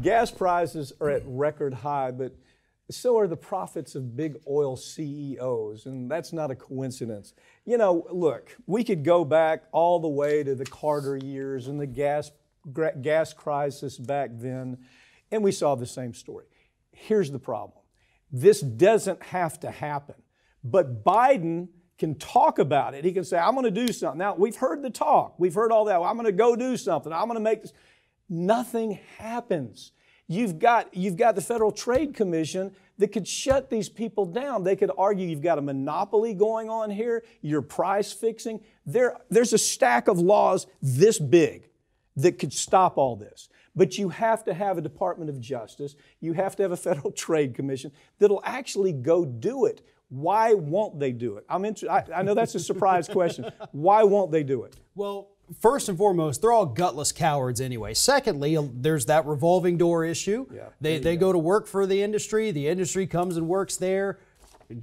Gas prices are at record high, but so are the profits of big oil CEOs, and that's not a coincidence. You know, look, we could go back all the way to the Carter years and the gas crisis back then, and we saw the same story. Here's the problem. This doesn't have to happen, but Biden can talk about it. He can say, I'm going to do something. Now, we've heard the talk. We've heard all that. Well, I'm going to go do something. I'm going to make this. Nothing happens. You've got the Federal Trade Commission that could shut these people down. They could argue you've got a monopoly going on here, you're price fixing. There's a stack of laws this big that could stop all this. But you have to have a Department of Justice. You have to have a Federal Trade Commission that'll actually go do it. Why won't they do it? I know that's a surprise question. Why won't they do it? Well, first and foremost, they're all gutless cowards anyway. Secondly, there's that revolving door issue. Yeah, they go to work for the industry comes and works there.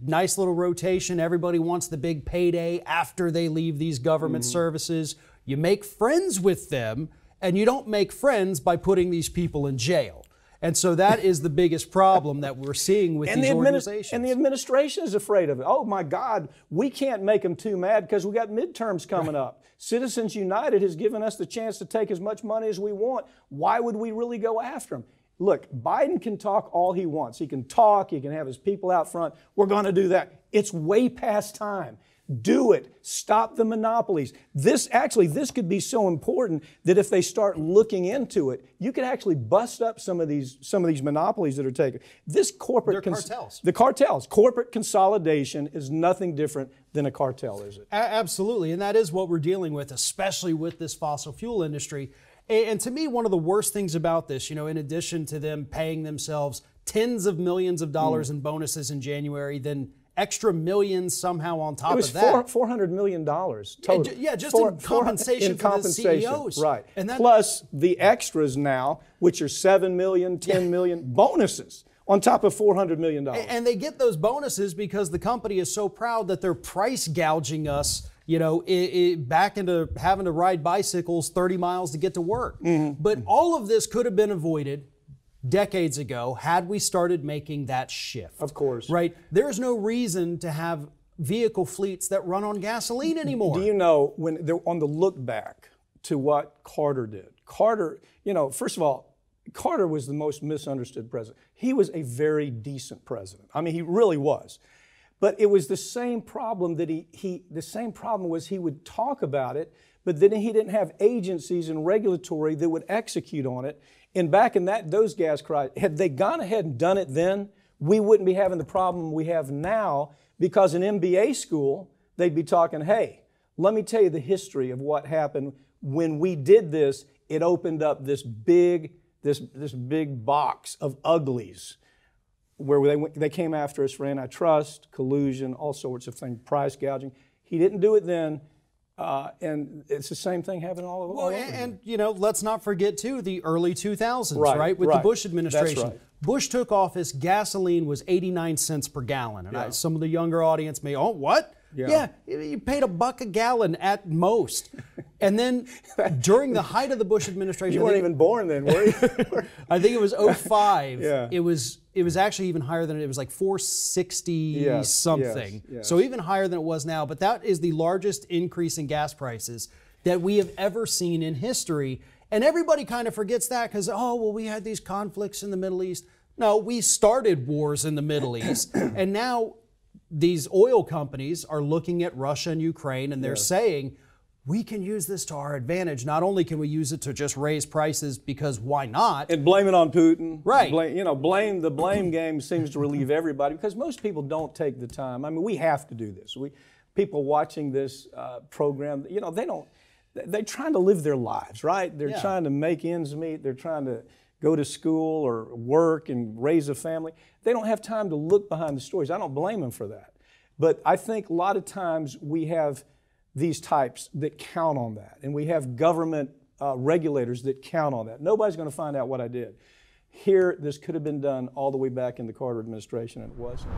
Nice little rotation. Everybody wants the big payday after they leave these government services. You make friends with them, and you don't make friends by putting these people in jail. And so that is the biggest problem that we're seeing with these organizations. And the administration is afraid of it. Oh my God, we can't make them too mad because we got midterms coming up. Citizens United has given us the chance to take as much money as we want. Why would we really go after them? Look, Biden can talk all he wants. He can talk, he can have his people out front. We're going to do that. It's way past time. Do it. Stop the monopolies. This could be so important that if they start looking into it, you could actually bust up some of these monopolies that are taken. They're cartels. The cartels. Corporate consolidation is nothing different than a cartel, is it? Absolutely, and that is what we're dealing with, especially with this fossil fuel industry. And to me, one of the worst things about this, in addition to them paying themselves tens of millions of dollars in bonuses in January, then extra millions somehow on top of that. It was $400 million total. Yeah, just in compensation for the CEOs. Right. And plus the extras now, which are $7 million, $10 million bonuses on top of $400 million. And they get those bonuses because the company is so proud that they're price gouging us, back into having to ride bicycles 30 miles to get to work. But all of this could have been avoided decades ago had we started making that shift. Of course. Right? There's no reason to have vehicle fleets that run on gasoline anymore. Do you know, when they're on the look back to what Carter did? Carter, first of all, Carter was the most misunderstood president. He was a very decent president. I mean, he really was. But it was the same problem that the same problem was he would talk about it, but then he didn't have agencies and regulatory that would execute on it. And back in those gas crises, had they gone ahead and done it then, we wouldn't be having the problem we have now, because in MBA school, they'd be talking, hey, let me tell you the history of what happened when we did this. It opened up this big box of uglies where they came after us for antitrust, collusion, all sorts of things, price gouging. He didn't do it then. And it's the same thing happening all over. Well, and let's not forget too the early 2000s, right? With the Bush administration. That's right. Bush took office, gasoline was 89 cents per gallon. And some of the younger audience may, what? Yeah, you paid $1 a gallon at most. And then during the height of the Bush administration, you weren't even born then, were you? I think it was 2005. It was actually even higher than it was, like 460 something. Yes. So even higher than it was now. But that is the largest increase in gas prices that we have ever seen in history. And everybody kind of forgets that because, we had these conflicts in the Middle East. No, we started wars in the Middle East. And now these oil companies are looking at Russia and Ukraine, and they're saying, we can use this to our advantage. Not only can we use it to just raise prices because why not? And blame it on Putin. Right. The blame game seems to relieve everybody because most people don't take the time. I mean, we have to do this. People watching this program, they're trying to live their lives, right? They're trying to make ends meet. They're trying to go to school or work and raise a family. They don't have time to look behind the stories. I don't blame them for that. But I think a lot of times we have these types that count on that. And we have government regulators that count on that. Nobody's going to find out what I did. Here, this could have been done all the way back in the Carter administration, and it wasn't.